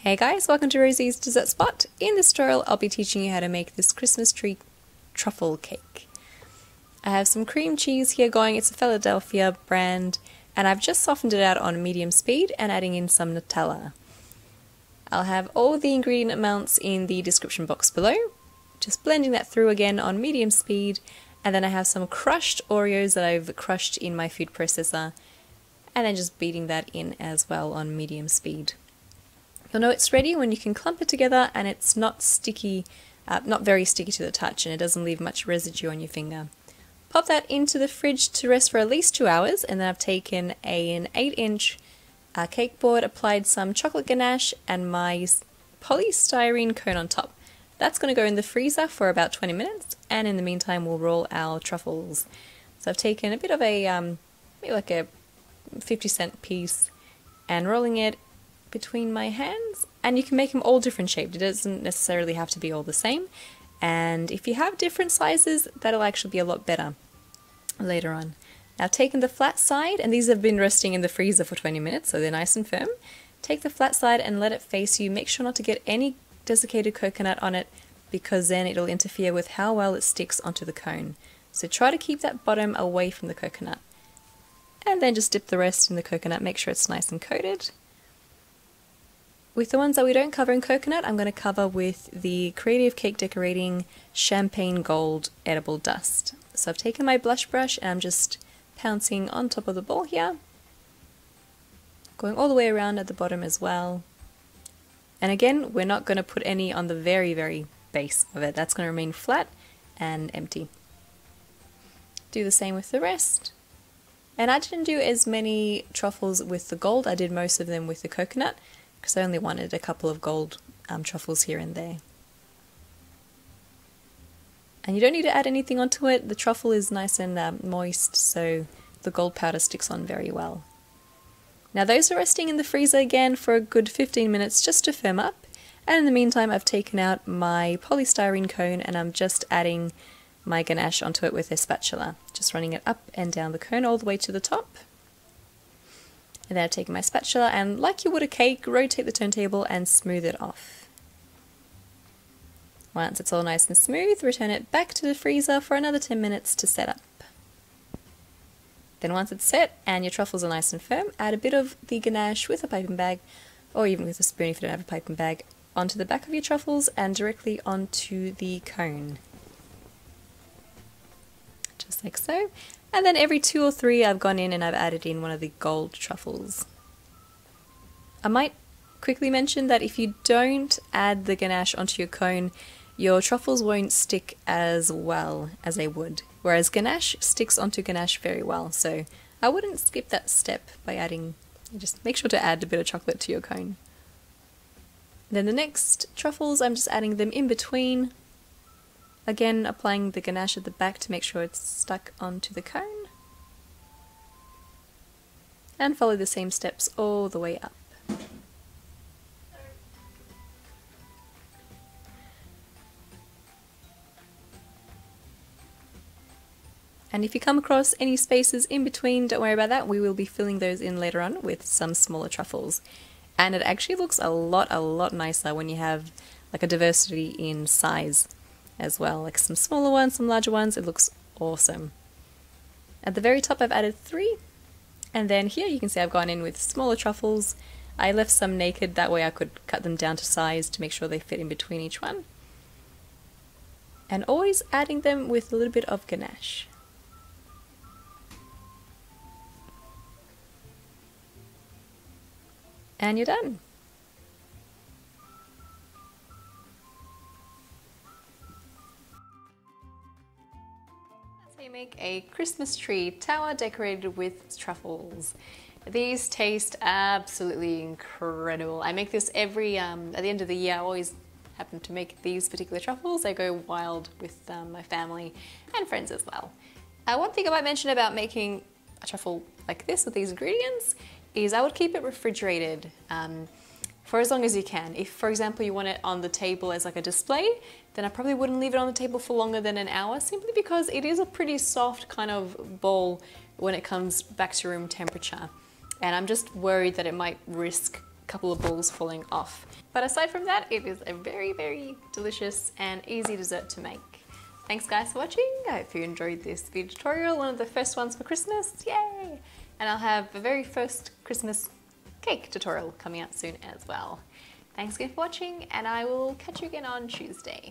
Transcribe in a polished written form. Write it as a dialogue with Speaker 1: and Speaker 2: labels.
Speaker 1: Hey guys, welcome to Rosie's Dessert Spot. In this tutorial I'll be teaching you how to make this Christmas tree truffle cake. I have some cream cheese here going, it's a Philadelphia brand, and I've just softened it out on medium speed and adding in some Nutella. I'll have all the ingredient amounts in the description box below, just blending that through again on medium speed, and then I have some crushed Oreos that I've crushed in my food processor, and then just beating that in as well on medium speed. You'll know it's ready when you can clump it together and it's not sticky, not very sticky to the touch, and it doesn't leave much residue on your finger. Pop that into the fridge to rest for at least 2 hours, and then I've taken an 8-inch cake board, applied some chocolate ganache and my polystyrene cone on top. That's going to go in the freezer for about 20 minutes, and in the meantime we'll roll our truffles. So I've taken a bit of a, maybe like a 50-cent piece, and rolling it between my hands, and you can make them all different shaped. It doesn't necessarily have to be all the same, and if you have different sizes that'll actually be a lot better later on. Now I've taken the flat side, and these have been resting in the freezer for 20 minutes so they're nice and firm. Take the flat side and let it face you. Make sure not to get any desiccated coconut on it, because then it'll interfere with how well it sticks onto the cone. So try to keep that bottom away from the coconut, and then just dip the rest in the coconut. Make sure it's nice and coated. With the ones that we don't cover in coconut, I'm going to cover with the Creative Cake Decorating Champagne Gold Edible Dust. So I've taken my blush brush and I'm just pouncing on top of the bowl here, going all the way around at the bottom as well. And again, we're not going to put any on the very base of it. That's going to remain flat and empty. Do the same with the rest. And I didn't do as many truffles with the gold, I did most of them with the coconut, because I only wanted a couple of gold truffles here and there. And you don't need to add anything onto it. The truffle is nice and moist, so the gold powder sticks on very well. Now those are resting in the freezer again for a good 15 minutes just to firm up, and in the meantime I've taken out my polystyrene cone and I'm just adding my ganache onto it with a spatula, just running it up and down the cone all the way to the top. And then I've taken my spatula and, like you would a cake, rotate the turntable and smooth it off. Once it's all nice and smooth, return it back to the freezer for another 10 minutes to set up. Then once it's set and your truffles are nice and firm, add a bit of the ganache with a piping bag, or even with a spoon if you don't have a piping bag, onto the back of your truffles and directly onto the cone. Just like so. And then every 2 or 3 I've gone in and I've added in one of the gold truffles. I might quickly mention that if you don't add the ganache onto your cone, your truffles won't stick as well as they would, whereas ganache sticks onto ganache very well, so I wouldn't skip that step by adding, just make sure to add a bit of chocolate to your cone. Then the next truffles, I'm just adding them in between. Again, applying the ganache at the back to make sure it's stuck onto the cone. And follow the same steps all the way up. And if you come across any spaces in between, don't worry about that. We will be filling those in later on with some smaller truffles. And it actually looks a lot nicer when you have like a diversity in size as well, like some smaller ones, some larger ones. It looks awesome. At the very top I've added 3, and then here you can see I've gone in with smaller truffles. I left some naked, that way I could cut them down to size to make sure they fit in between each one. And always adding them with a little bit of ganache. And you're done. You make a Christmas tree tower decorated with truffles. These taste absolutely incredible. I make this every, at the end of the year. I always happen to make these particular truffles. I go wild with my family and friends as well. One thing I might mention about making a truffle like this with these ingredients is I would keep it refrigerated for as long as you can. If, for example, you want it on the table as like a display, then I probably wouldn't leave it on the table for longer than an hour, simply because it is a pretty soft kind of ball when it comes back to room temperature. And I'm just worried that it might risk couple of balls falling off. But aside from that, it is a very, very delicious and easy dessert to make. Thanks guys for watching. I hope you enjoyed this video tutorial, one of the first ones for Christmas, yay! And I'll have the very first Christmas cake tutorial coming out soon as well. Thanks again for watching, and I will catch you again on Tuesday.